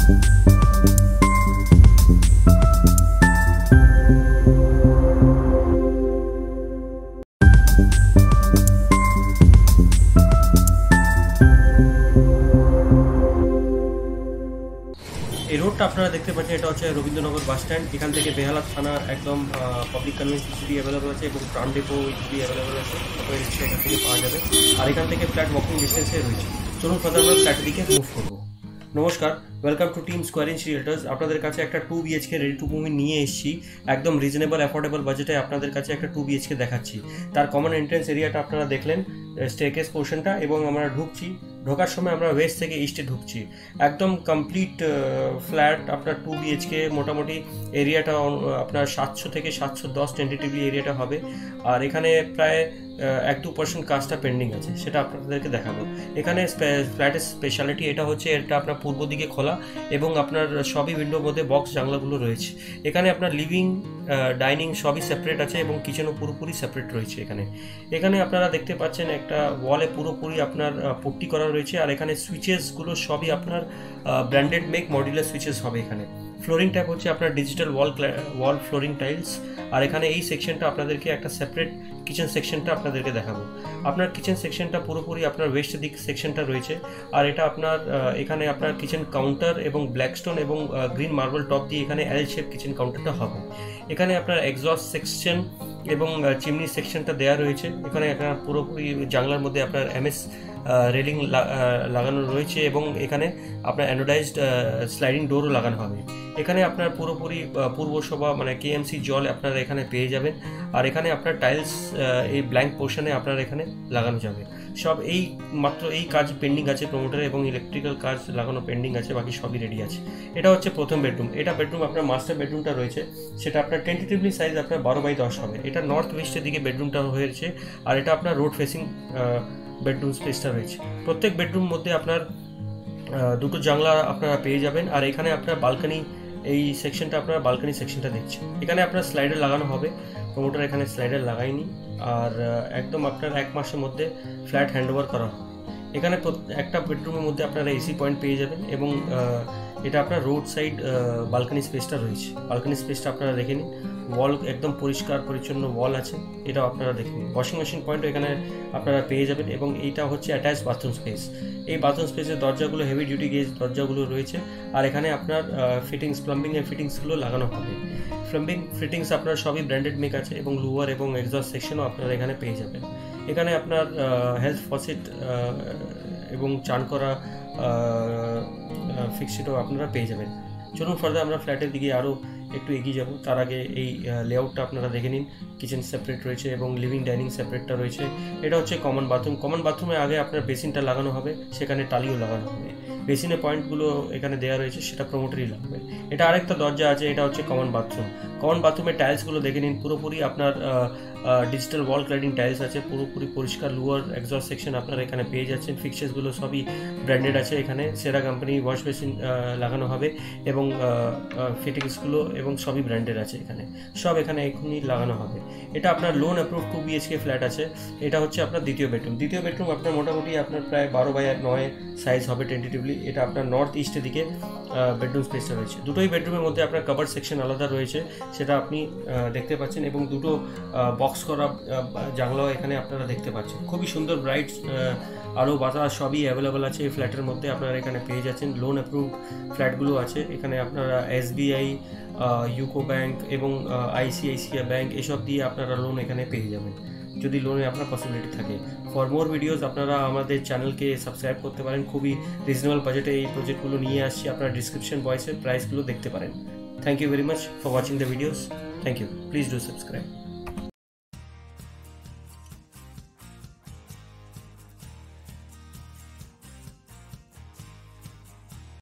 এই রোডটা আপনারা দেখতে পাচ্ছেন, এটা হচ্ছে রবীন্দ্রনগর বাস স্ট্যান্ড। এখান থেকে বেহালা থানার একদম পাবলিক কনভেন্স ইজিলি অ্যাভেলেবল আছে এবং প্রাণ ডেপো ইজিলি অ্যাভেলেবল আছে, আপনার রিক্সা এখান থেকে পাওয়া যাবে। আর এখান থেকে ফ্ল্যাট ওয়াকিং ডিস্টেন্সে রয়েছে। চলুন ফার্দার আমরা ফ্ল্যাটের দিকে মুভ করবো। নমস্কার, welcome to team square inch realtors. আপনাদের কাছে একটা 2 BHK রেডি টু মুভ নিয়ে এসেছি। একদম রিজনেবল অ্যাফোর্ডেবল বাজেটে আপনাদের কাছে একটা 2 BHK দেখাচ্ছি। তার কমন এন্ট্রেন্স এরিয়াটা আপনারা দেখলেন, স্টেয়ারকেস পোর্শনটা, এবং আমরা ঢোকার সময় আমরা ওয়েস্ট থেকে ইস্টে ঢুকছি। একদম কমপ্লিট ফ্ল্যাট আপনার 2 BHK। মোটামুটি এরিয়াটা আপনার 700 থেকে 710 টেন্টেটিভলি এরিয়াটা হবে। আর এখানে প্রায় 1-2% কাজটা পেন্ডিং আছে, সেটা আপনাদেরকে দেখাবো। এখানে ফ্ল্যাটের স্পেশালিটি এটা হচ্ছে, এটা আপনার পূর্ব দিকে খোলা এবং আপনার সবই উইন্ডোর মধ্যে বক্স জানলাগুলো রয়েছে। এখানে আপনার লিভিং, ডাইনিং সবই সেপারেট আছে এবং কিচেনও পুরোপুরি সেপারেট রয়েছে। এখানে আপনারা দেখতে পাচ্ছেন একটা ওয়ালে পুরোপুরি আপনার পট্টি করা রয়েছে। আর এখানে সুইচেসগুলো সবই আপনার ব্র্যান্ডেড মেক মডিউলার সুইচেস হবে। এখানে ফ্লোরিং টাইপ হচ্ছে আপনার ডিজিটাল ওয়াল ফ্লোরিং টাইলস। আর এখানে এই সেকশনটা আপনাদেরকে একটা সেপারেট কিচেন সেকশনটা আপনাদেরকে দেখাবো। আপনার কিচেন সেকশনটা পুরোপুরি আপনার ওয়েস্ট দিক সেকশনটা রয়েছে। আর এটা আপনার এখানে আপনার কিচেন কাউন্টার এবং ব্ল্যাকস্টোন এবং গ্রিন মার্বেল টপ দিয়ে এখানে এল শেপ কিচেন কাউন্টারটা হবে। এখানে আপনার এক্সস্ট সেকশন এবং চিমনি সেকশনটা দেওয়া রয়েছে। এখানে আপনার পুরোপুরি জানলার মধ্যে আপনার MS রেলিং লাগানো রয়েছে এবং এখানে আপনার অ্যানোডাইজড স্লাইডিং ডোরও লাগানো হবে। এখানে আপনার পুরোপুরি পূর্বসভা মানে KMC জল আপনারা এখানে পেয়ে যাবেন। আর এখানে আপনার টাইলস এই ব্ল্যাঙ্ক পোর্শনে আপনার এখানে লাগানো যাবে। সব মাত্র এই কাজ পেন্ডিং আছে প্রমোটারে, এবং ইলেকট্রিক্যাল কাজ লাগানো পেন্ডিং আছে, বাকি সবই রেডি আছে। এটা হচ্ছে প্রথম বেডরুম। এটা বেডরুম আপনার মাস্টার বেডরুমটা রয়েছে, সেটা আপনার টেন্টেটিভলি সাইজ আপনার 12x10 হবে। এটা নর্থ ওয়েস্টের দিকে বেডরুমটা হয়েছে। আর এটা আপনার রোড ফেসিং বেডরুম স্পেসটা রয়েছে। প্রত্যেক বেডরুম মধ্যে আপনার দুটো জানলা আপনারা পেয়ে যাবেন। আর এখানে আপনার বালকানি, এই সেকশনটা আপনার বালকানি সেকশনটা দেখছেন। এখানে আপনার স্লাইডার লাগানো হবে, প্রমোটার এখানে স্লাইডার লাগায়নি। আর একদম আপনার 1 মাসের মধ্যে ফ্ল্যাট হ্যান্ডওভার করা হবে। এখানে একটা বেডরুমের মধ্যে আপনারা AC পয়েন্ট পেয়ে যাবেন এবং এটা আপনার রোড সাইড বালকানি স্পেসটা রয়েছে। বালকানি স্পেসটা আপনারা দেখে নিন, ওয়াল একদম পরিষ্কার পরিচ্ছন্ন ওয়াল আছে, এটাও আপনারা দেখে নিন। ওয়াশিং মেশিন পয়েন্টও এখানে আপনারা পেয়ে যাবেন এবং এইটা হচ্ছে অ্যাটাচ বাথরুম স্পেস। এই বাথরুম স্পেসের দরজাগুলো হেভি ডিউটি গেজ দরজাগুলো রয়েছে। আর এখানে আপনার ফিটিংস, প্লাম্বিংয়ের ফিটিংসগুলো লাগানো হবে। প্লাম্বিং ফিটিংস আপনার সবই ব্র্যান্ডেড মেক আছে এবং লোয়ার এবং এক্সস্ট সেকশনও আপনারা এখানে পেয়ে যাবেন। এখানে আপনার হেলথ ফসেট এবং চান করা ফিক্সিটও আপনারা পেয়ে যাবেন। চলুন ফার্দার আমরা ফ্ল্যাটের দিকে আরও একটু এগিয়ে যাব। তার আগে এই লেআউটটা আপনারা দেখে নিন। কিচেন সেপারেট রয়েছে এবং লিভিং ডাইনিং সেপারেটটা রয়েছে। এটা হচ্ছে কমন বাথরুম। কমন বাথরুমে আগে আপনার বেসিনটা লাগানো হবে, সেখানে টালিও লাগানো হবে। বেসিনের পয়েন্টগুলো এখানে দেওয়া রয়েছে, সেটা প্রমোটারই লাগবে। এটা আরেকটা দরজা আছে, এটা হচ্ছে কমন বাথরুম। কমন বাথরুমের টাইলসগুলো দেখে নিন, পুরোপুরি আপনার ডিজিটাল ওয়াল ক্লাডিং টাইলস আছে, পুরোপুরি পরিষ্কার লোয়ার এক্সস্ট সেকশন আপনারা এখানে পেয়ে যাচ্ছেন। ফিক্সার্সগুলো সবই ব্র্যান্ডেড আছে। এখানে সেরা কোম্পানি ওয়াশ বেসিন লাগানো হবে এবং ফিটিংসগুলো এবং সবই ব্র্যান্ডেড আছে। এখানে এখনই লাগানো হবে। এটা আপনার লোন অ্যাপ্রুভ 2 BHK ফ্ল্যাট আছে। এটা হচ্ছে আপনার দ্বিতীয় বেডরুম। আপনার মোটামুটি আপনার প্রায় 12x9 সাইজ হবে টেন্টেটিভলি। এটা আপনার নর্থ ইস্টের দিকে বেডরুম স্পেসটা রয়েছে। দুটোই বেডরুমের মধ্যে আপনার কভার সেকশন আলাদা রয়েছে, সেটা আপনি দেখতে পাচ্ছেন, এবং দুটো বক্স করা জানলাও এখানে আপনারা দেখতে পাচ্ছেন। খুবই সুন্দর ব্রাইট আলো বাতাস সবই অ্যাভেলেবেল আছে এই ফ্ল্যাটের মধ্যে, আপনারা এখানে পেয়ে যাচ্ছেন। লোন অ্যাপ্রুভড ফ্ল্যাটগুলো আছে এখানে। আপনারা SBI, ইউকো ব্যাংক এবং ICICI ব্যাংক এসব দিয়ে আপনারা লোন এখানে পেয়ে যাবেন, যদি লোনে আপনার পসিবিলিটি থাকে। ফর মোর ভিডিওস আপনারা আমাদের চ্যানেলকে সাবস্ক্রাইব করতে পারেন। খুবই রিজনেবল বাজেটে এই প্রজেক্টগুলো নিয়ে আসছি, আপনারা ডিসক্রিপশন বক্সে প্রাইসগুলো দেখতে পারেন। Thank you very much for watching the videos. Thank you, please do subscribe.